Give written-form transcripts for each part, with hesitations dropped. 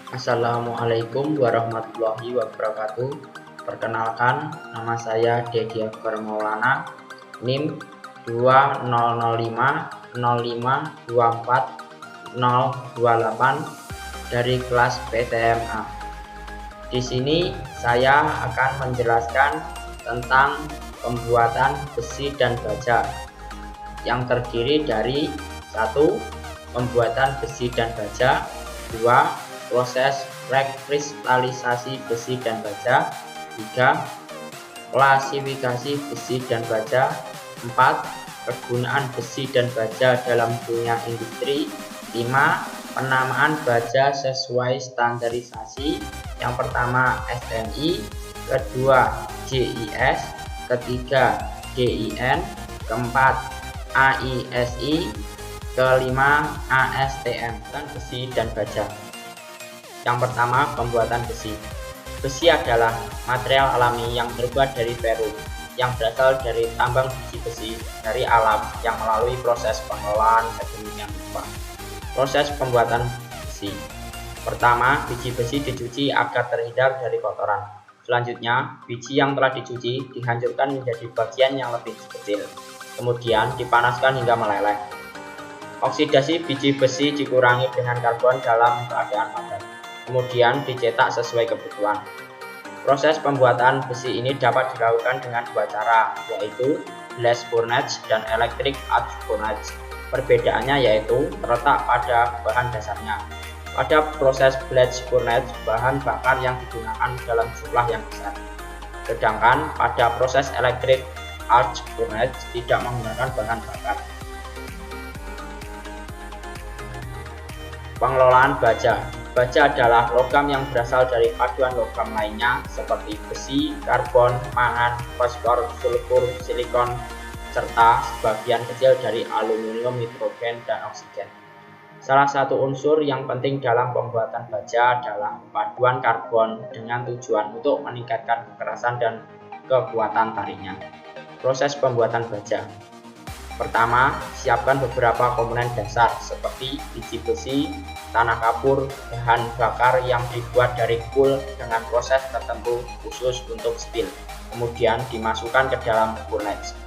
Assalamualaikum warahmatullahi wabarakatuh. Perkenalkan, nama saya Dedi Akbar Maulana, NIM 200505240028 dari kelas PTMA. Di sini saya akan menjelaskan tentang pembuatan besi dan baja yang terdiri dari 1. Pembuatan besi dan baja, 2. Proses rekristalisasi besi dan baja, 3. Klasifikasi besi dan baja, 4. Kegunaan besi dan baja dalam dunia industri, 5. Penamaan baja sesuai standarisasi, yang pertama SNI, kedua JIS, ketiga DIN, keempat AISI, kelima ASTM. Dan besi dan baja. Yang pertama, pembuatan besi. Besi adalah material alami yang terbuat dari peru, yang berasal dari tambang biji besi dari alam yang melalui proses pengelolaan sedemikian rupa. Proses pembuatan besi. Pertama, biji besi dicuci agar terhindar dari kotoran. Selanjutnya, biji yang telah dicuci dihancurkan menjadi bagian yang lebih kecil. Kemudian dipanaskan hingga meleleh. Oksidasi biji besi dikurangi dengan karbon dalam keadaan padat. Kemudian dicetak sesuai kebutuhan. Proses pembuatan besi ini dapat dilakukan dengan dua cara, yaitu blast furnace dan electric arc furnace. Perbedaannya yaitu terletak pada bahan dasarnya. Pada proses blast furnace, bahan bakar yang digunakan dalam jumlah yang besar. Sedangkan pada proses electric arc furnace tidak menggunakan bahan bakar. Pengelolaan baja. Baja adalah logam yang berasal dari paduan logam lainnya seperti besi, karbon, mangan, fosfor, sulfur, silikon, serta sebagian kecil dari aluminium, nitrogen, dan oksigen. Salah satu unsur yang penting dalam pembuatan baja adalah paduan karbon dengan tujuan untuk meningkatkan kekerasan dan kekuatan tariknya. Proses pembuatan baja. Pertama, siapkan beberapa komponen dasar seperti biji besi, tanah kapur, bahan bakar yang dibuat dari cool dengan proses tertentu khusus untuk steel. Kemudian dimasukkan ke dalam furnace.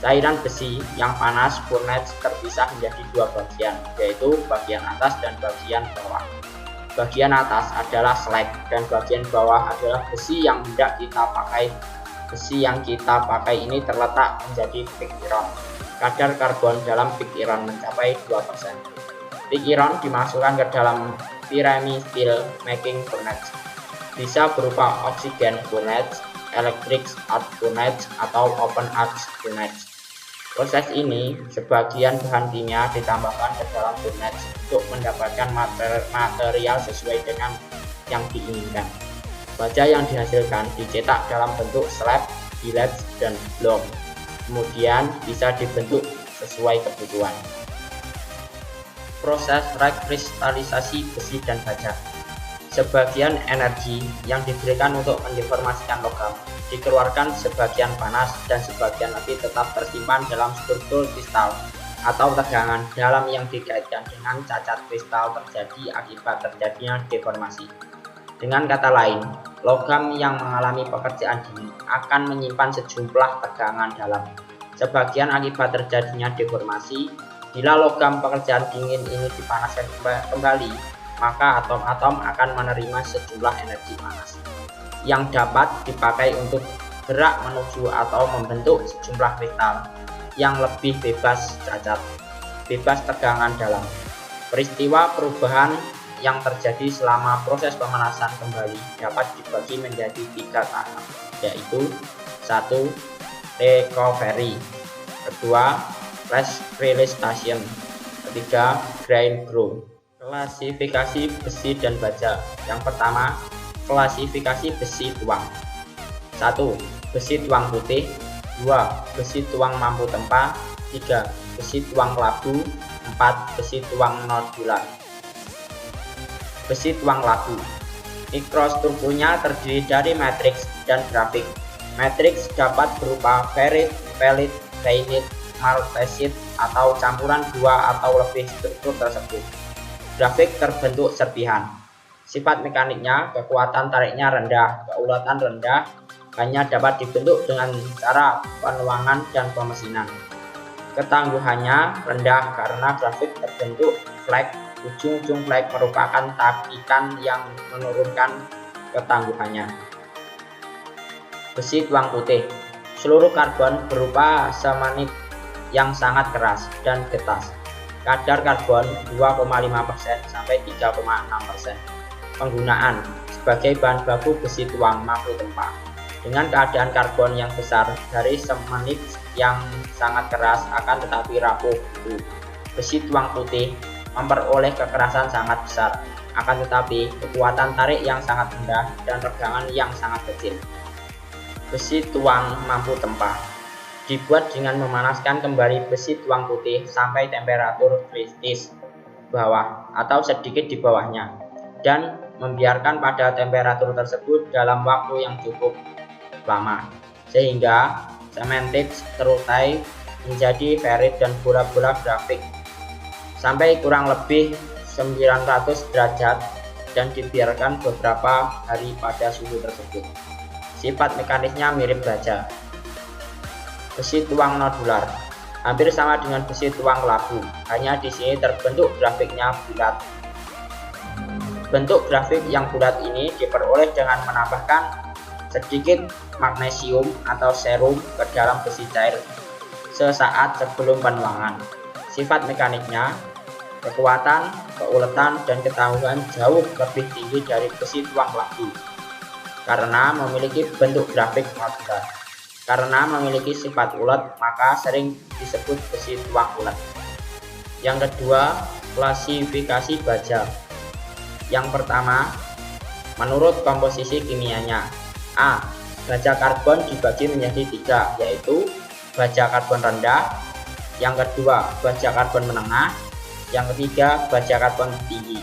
Cairan besi yang panas furnace terpisah menjadi dua bagian, yaitu bagian atas dan bagian bawah. Bagian atas adalah slag dan bagian bawah adalah besi yang hendak kita pakai. Besi yang kita pakai ini terletak menjadi pig iron. Kadar karbon dalam pig iron mencapai 2%. Pig iron dimasukkan ke dalam pyramid steel making furnace. Bisa berupa oxygen furnace, electric arc furnace, atau open arc furnace. Proses ini, sebagian bahan kimia ditambahkan ke dalam furnace untuk mendapatkan material sesuai dengan yang diinginkan. Baja yang dihasilkan dicetak dalam bentuk slab, billets, dan block. Kemudian bisa dibentuk sesuai kebutuhan. Proses rekristalisasi besi dan baja. Sebagian energi yang diberikan untuk mendeformasikan logam dikeluarkan sebagian panas dan sebagian lagi tetap tersimpan dalam struktur kristal atau tegangan dalam yang dikaitkan dengan cacat kristal terjadi akibat terjadinya deformasi. Dengan kata lain, logam yang mengalami pekerjaan dingin akan menyimpan sejumlah tegangan dalam. Sebagian akibat terjadinya deformasi. Bila logam pekerjaan dingin ini dipanaskan kembali, maka atom-atom akan menerima sejumlah energi panas yang dapat dipakai untuk gerak menuju atau membentuk sejumlah kristal yang lebih bebas cacat, bebas tegangan dalam. Peristiwa perubahan yang terjadi selama proses pemanasan kembali dapat dibagi menjadi 3 tahap, yaitu 1. Recovery, 2. Flash release station, 3. Grind grow. Klasifikasi besi dan baja. Yang pertama, klasifikasi besi tuang. 1. Besi tuang putih, 2. Besi tuang mampu tempa, 3. Besi tuang labu, 4. Besi tuang nodular. Besi tuang labu. Mikrostrukturnya terdiri dari matriks dan grafik. Matriks dapat berupa ferrit, pellit, bainit, martesit, atau campuran dua atau lebih struktur tersebut. Grafik terbentuk serpihan. Sifat mekaniknya, kekuatan tariknya rendah, keulatan rendah, hanya dapat dibentuk dengan cara penuangan dan pemesinan. Ketangguhannya rendah karena grafik terbentuk flek. Ujung-ujung flek merupakan tapikan yang menurunkan ketangguhannya. Besi tuang putih. Seluruh karbon berupa semanit yang sangat keras dan getas. Kadar karbon 2,5% sampai 3,6%. Penggunaan sebagai bahan baku besi tuang mampu tempa. Dengan keadaan karbon yang besar dari semanit yang sangat keras akan tetapi rapuh. Besi tuang putih memperoleh kekerasan sangat besar, akan tetapi kekuatan tarik yang sangat rendah dan regangan yang sangat kecil. Besi tuang mampu tempa. Dibuat dengan memanaskan kembali besi tuang putih sampai temperatur kritis bawah atau sedikit di bawahnya, dan membiarkan pada temperatur tersebut dalam waktu yang cukup lama, sehingga sementik terurai menjadi ferrit dan bola-bola grafik sampai kurang lebih 900 derajat dan dibiarkan beberapa hari pada suhu tersebut. Sifat mekanisnya mirip baja. Besi tuang nodular hampir sama dengan besi tuang labu, hanya di sini terbentuk grafiknya bulat. Bentuk grafik yang bulat ini diperoleh dengan menambahkan sedikit magnesium atau serum ke dalam besi cair sesaat sebelum penuangan. Sifat mekaniknya, kekuatan, keulatan, dan ketangguhan jauh lebih tinggi dari besi tuang labu karena memiliki bentuk grafik nodular. Karena memiliki sifat ulet, maka sering disebut besi tuang ulet. Yang kedua, klasifikasi baja. Yang pertama, menurut komposisi kimianya. A. Baja karbon dibagi menjadi 3, yaitu baja karbon rendah. Yang kedua, baja karbon menengah. Yang ketiga, baja karbon tinggi.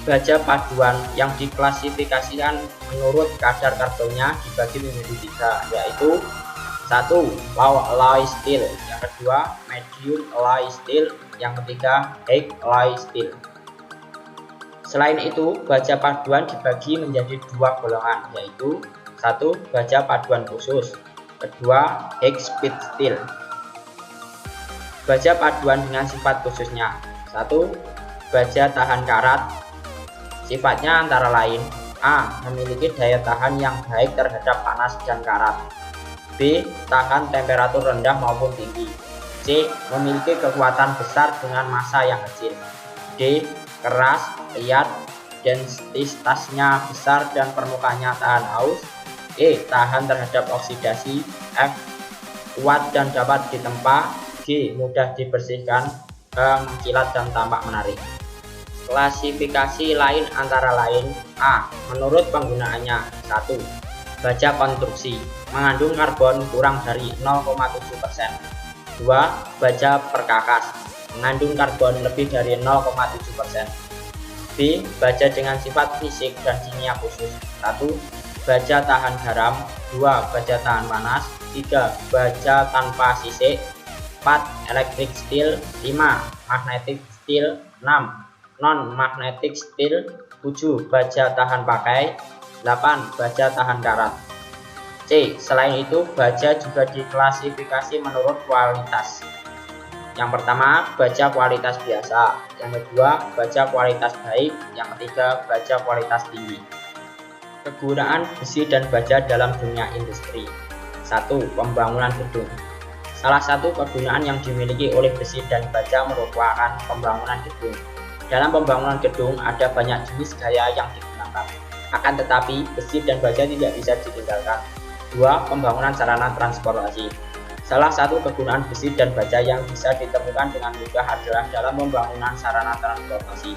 Baja paduan yang diklasifikasikan menurut kadar karbonnya dibagi menjadi 3, yaitu 1. Low alloy steel, yang kedua medium alloy steel, yang ketiga high alloy steel. Selain itu, baja paduan dibagi menjadi 2 golongan, yaitu 1. Baja paduan khusus, kedua high speed steel. Baja paduan dengan sifat khususnya. 1. Baja tahan karat. Sifatnya antara lain: A. Memiliki daya tahan yang baik terhadap panas dan karat. B. Tahan temperatur rendah maupun tinggi. C. Memiliki kekuatan besar dengan massa yang kecil. D. Keras, liat, densitasnya besar dan permukaannya tahan haus. E. Tahan terhadap oksidasi. F. Kuat dan dapat ditempa. G. Mudah dibersihkan, mengkilat dan tampak menarik. Klasifikasi lain antara lain: A. Menurut penggunaannya. 1. Baja konstruksi, mengandung karbon kurang dari 0,7%. 2. Baja perkakas, mengandung karbon lebih dari 0,7%. B. Baja dengan sifat fisik dan kimia khusus. 1. Baja tahan garam. 2. Baja tahan panas. 3. Baja tanpa sisik. 4. Electric steel. 5. Magnetic steel. 6. Non-magnetic steel. 7. Baja tahan pakai. 8. Baja tahan karat. C. Selain itu, baja juga diklasifikasi menurut kualitas. Yang pertama, baja kualitas biasa. Yang kedua, baja kualitas baik. Yang ketiga, baja kualitas tinggi. Kegunaan besi dan baja dalam dunia industri. 1. Pembangunan gedung. Salah satu kegunaan yang dimiliki oleh besi dan baja merupakan pembangunan gedung. Dalam pembangunan gedung ada banyak jenis gaya yang digunakan. Akan tetapi, besi dan baja tidak bisa ditinggalkan. 2. Pembangunan sarana transportasi. Salah satu kegunaan besi dan baja yang bisa ditemukan dengan mudah adalah dalam pembangunan sarana transportasi.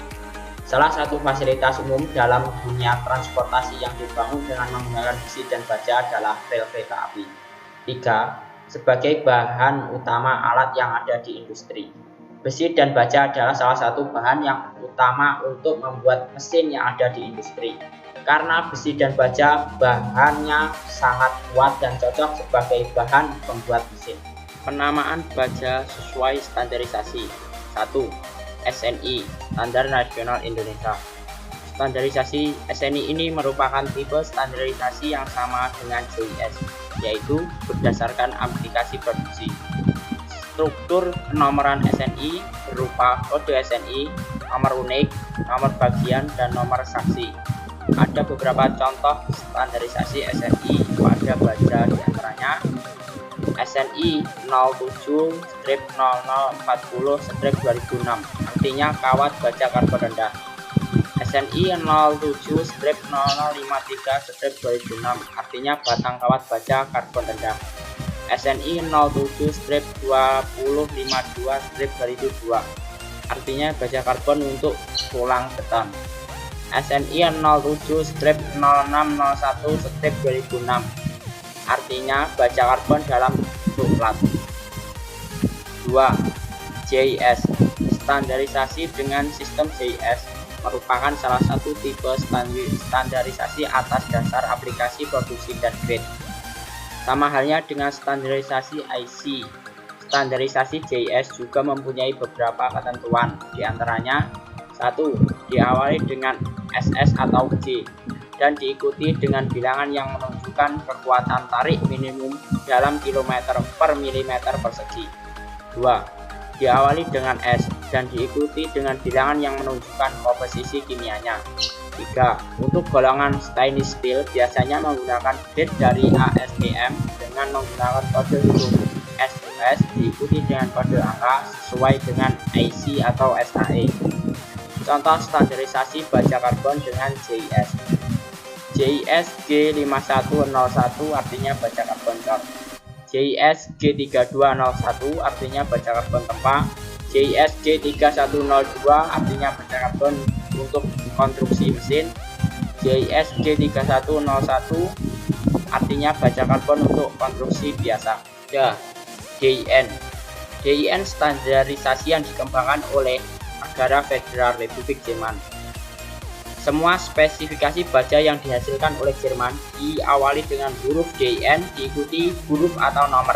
Salah satu fasilitas umum dalam dunia transportasi yang dibangun dengan menggunakan besi dan baja adalah rel kereta api. 3. Sebagai bahan utama alat yang ada di industri. Besi dan baja adalah salah satu bahan yang utama untuk membuat mesin yang ada di industri. Karena besi dan baja bahannya sangat kuat dan cocok sebagai bahan pembuat mesin. Penamaan baja sesuai standarisasi. 1. SNI, Standar Nasional Indonesia. Standarisasi SNI ini merupakan tipe standarisasi yang sama dengan JIS, yaitu berdasarkan aplikasi produksi. Struktur penomoran SNI berupa kode SNI, nomor unik, nomor bagian, dan nomor saksi. Ada beberapa contoh standarisasi SNI pada baja, diantaranya SNI 07-0040-2006, artinya kawat baja karbon rendah. SNI 07-0053-2006, artinya batang kawat baja karbon rendah. SNI 07-2052-2002, artinya baja karbon untuk tulang beton. SNI 07-0601-2006, artinya baja karbon dalam bentuk plat. 2. JIS. Standarisasi dengan sistem JIS merupakan salah satu tipe standarisasi atas dasar aplikasi produksi dan grade. Sama halnya dengan standarisasi IC, standarisasi JIS juga mempunyai beberapa ketentuan, diantaranya 1. Diawali dengan SS atau J dan diikuti dengan bilangan yang menunjukkan kekuatan tarik minimum dalam kilometer per milimeter persegi. 2. Diawali dengan S dan diikuti dengan bilangan yang menunjukkan komposisi kimianya. 3. Untuk golongan stainless steel biasanya menggunakan grade dari ASTM dengan menggunakan kode huruf SUS diikuti dengan kode angka sesuai dengan IC atau SAE. Contoh standarisasi baja karbon dengan JIS. JIS G5101 artinya baja karbon cor. JIS G3201 artinya baja karbon tempa. JIS G3102 artinya baja karbon untuk konstruksi mesin. JIS G3101 artinya baja karbon untuk konstruksi biasa. DIN. DIN standarisasi yang dikembangkan oleh Negara Federal Republik Jerman. Semua spesifikasi baja yang dihasilkan oleh Jerman diawali dengan huruf DIN diikuti huruf atau nomor.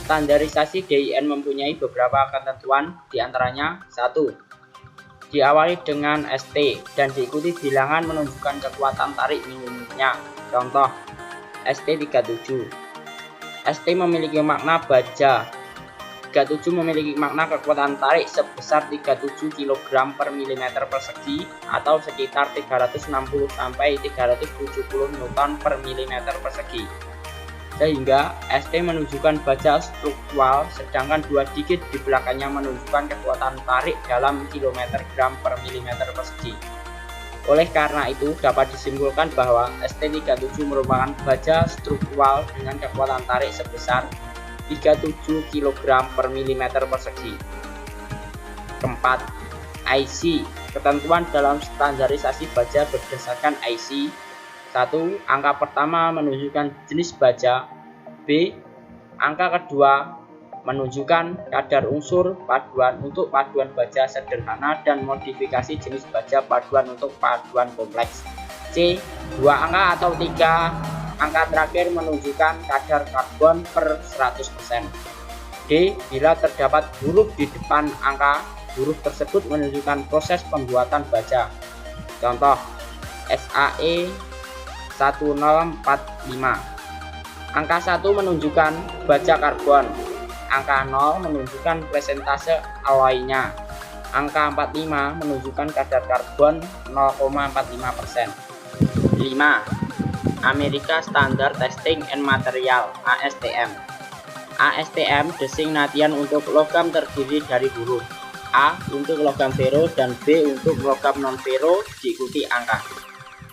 Standarisasi DIN mempunyai beberapa ketentuan, diantaranya 1. Diawali dengan ST dan diikuti bilangan menunjukkan kekuatan tarik minimumnya. Contoh ST37. ST memiliki makna baja. 37 memiliki makna kekuatan tarik sebesar 37 kg per milimeter persegi atau sekitar 360 sampai 370 Newton per milimeter persegi. Sehingga ST menunjukkan baja struktural, sedangkan 2 digit di belakangnya menunjukkan kekuatan tarik dalam kilometer gram per milimeter persegi. Oleh karena itu, dapat disimpulkan bahwa ST37 merupakan baja struktural dengan kekuatan tarik sebesar 37 kg per milimeter persegi. Keempat, IC. Ketentuan dalam standarisasi baja berdasarkan IC. 1. Angka pertama menunjukkan jenis baja. B. Angka kedua menunjukkan kadar unsur paduan untuk paduan baja sederhana dan modifikasi jenis baja paduan untuk paduan kompleks. C. 2 angka atau 3 angka terakhir menunjukkan kadar karbon per 100%. D. Bila terdapat huruf di depan angka, huruf tersebut menunjukkan proses pembuatan baja. Contoh SAE 1045. Angka 1 menunjukkan baja karbon. Angka 0 menunjukkan presentase alloynya. Angka 45 menunjukkan kadar karbon 0,45%. 5. America Standard Testing and Material ASTM. ASTM designation untuk logam terdiri dari huruf A untuk logam fero dan B untuk logam non fero diikuti angka.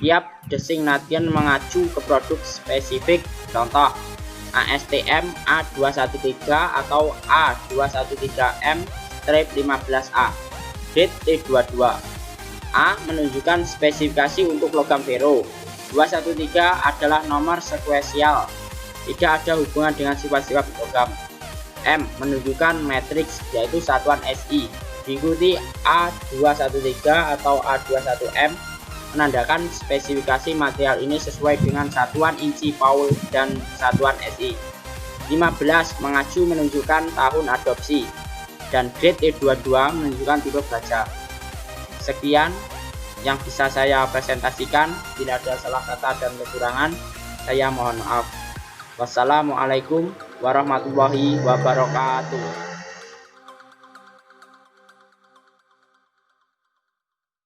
Tiap designation mengacu ke produk spesifik. Contoh ASTM A213 atau A213M-15A. Grade T22. A menunjukkan spesifikasi untuk logam fero. 213 adalah nomor sekuensial, tidak ada hubungan dengan sifat-sifat logam. M menunjukkan matriks, yaitu satuan SI. Diikuti A213 atau A21M menandakan spesifikasi material ini sesuai dengan satuan inci Paul dan satuan SI. 15 mengacu menunjukkan tahun adopsi, dan grade E22 menunjukkan tipe baja. Sekian yang bisa saya presentasikan. Bila ada salah kata dan kekurangan, saya mohon maaf. Wassalamualaikum warahmatullahi wabarakatuh.